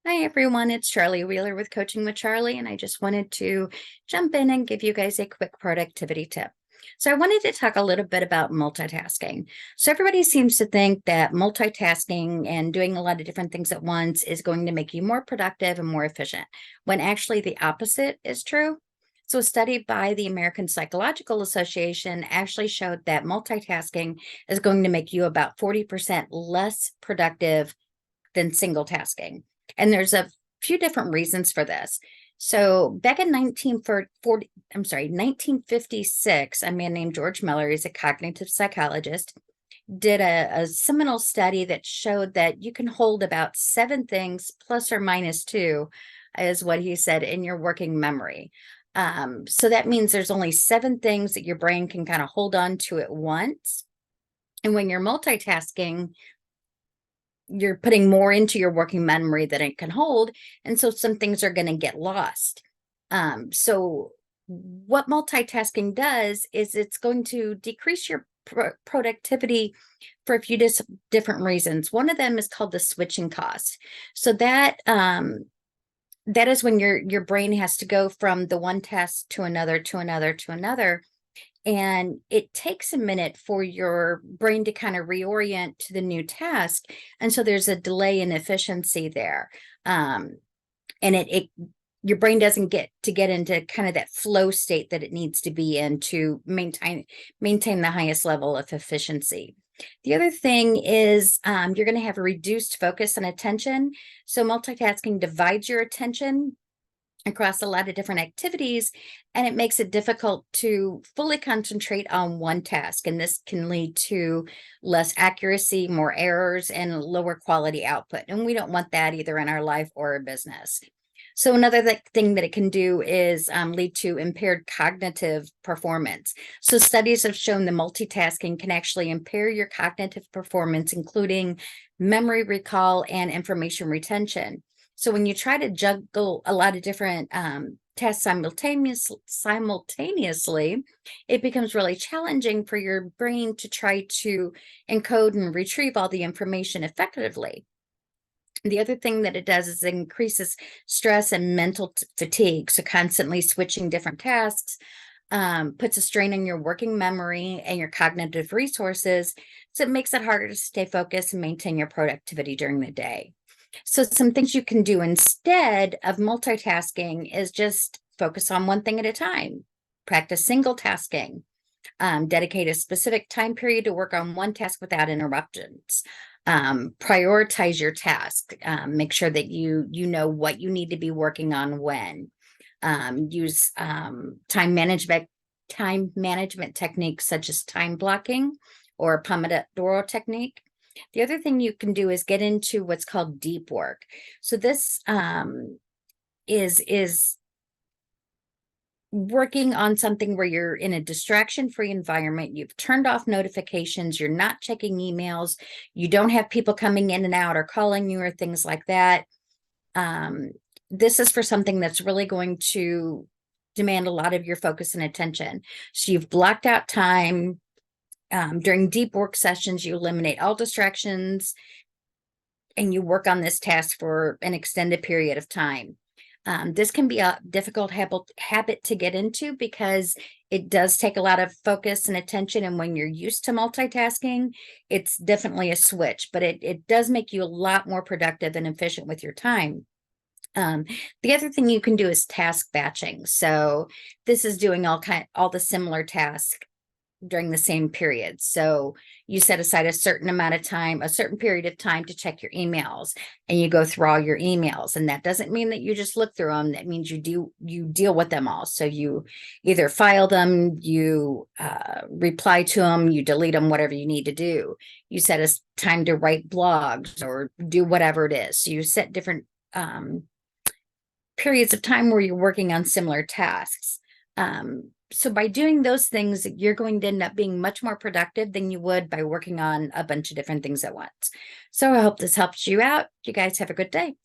Hi, everyone. It's Charlie Wheeler with Coaching with Charlie, and I just wanted to jump in and give you guys a quick productivity tip. So, I wanted to talk a little bit about multitasking. So, everybody seems to think that multitasking and doing a lot of different things at once is going to make you more productive and more efficient, when actually the opposite is true. So, a study by the American Psychological Association actually showed that multitasking is going to make you about 40% less productive than single tasking. And there's a few different reasons for this. So back in 1956, a man named George Miller, he's a cognitive psychologist, did a seminal study that showed that you can hold about 7 things plus or minus 2, is what he said, in your working memory. So that means there's only 7 things that your brain can kind of hold on to at once. And when you're multitasking, you're putting more into your working memory than it can hold. And so some things are going to get lost. So what multitasking does is it's going to decrease your productivity for a few different reasons. One of them is called the switching cost. So that is when your brain has to go from the one task to another, to another, to another. And it takes a minute for your brain to kind of reorient to the new task. And so there's a delay in efficiency there. And your brain doesn't get into kind of that flow state that it needs to be in to maintain the highest level of efficiency. The other thing is you're going to have a reduced focus and attention. So multitasking divides your attention across a lot of different activities, and it makes it difficult to fully concentrate on one task. And this can lead to less accuracy, more errors, and lower quality output. And we don't want that either in our life or our business. So another thing that it can do is lead to impaired cognitive performance. So studies have shown the multitasking can actually impair your cognitive performance, including memory recall and information retention. So when you try to juggle a lot of different tasks simultaneously, it becomes really challenging for your brain to try to encode and retrieve all the information effectively. The other thing that it does is it increases stress and mental fatigue. So constantly switching different tasks puts a strain on your working memory and your cognitive resources. So it makes it harder to stay focused and maintain your productivity during the day. So some things you can do instead of multitasking is just focus on one thing at a time. Practice single tasking. Dedicate a specific time period to work on one task without interruptions. Prioritize your task. Make sure that you know what you need to be working on when. Use time management techniques such as time blocking or Pomodoro technique. The other thing you can do is get into what's called deep work. So this is working on something where you're in a distraction-free environment. You've turned off notifications. You're not checking emails. You don't have people coming in and out or calling you or things like that. This is for something that's really going to demand a lot of your focus and attention. So you've blocked out time. During deep work sessions, you eliminate all distractions and you work on this task for an extended period of time. This can be a difficult habit to get into because it does take a lot of focus and attention. And when you're used to multitasking, it's definitely a switch, but it does make you a lot more productive and efficient with your time. The other thing you can do is task batching. So this is doing all the similar tasks during the same period. So you set aside a certain amount of time, a certain period of time to check your emails, and you go through all your emails. And that doesn't mean that you just look through them. That means you deal with them all. So you either file them, you reply to them, you delete them, whatever you need to do. You set a time to write blogs or do whatever it is. So you set different periods of time where you're working on similar tasks. So by doing those things, you're going to end up being much more productive than you would by working on a bunch of different things at once. So I hope this helps you out. You guys have a good day.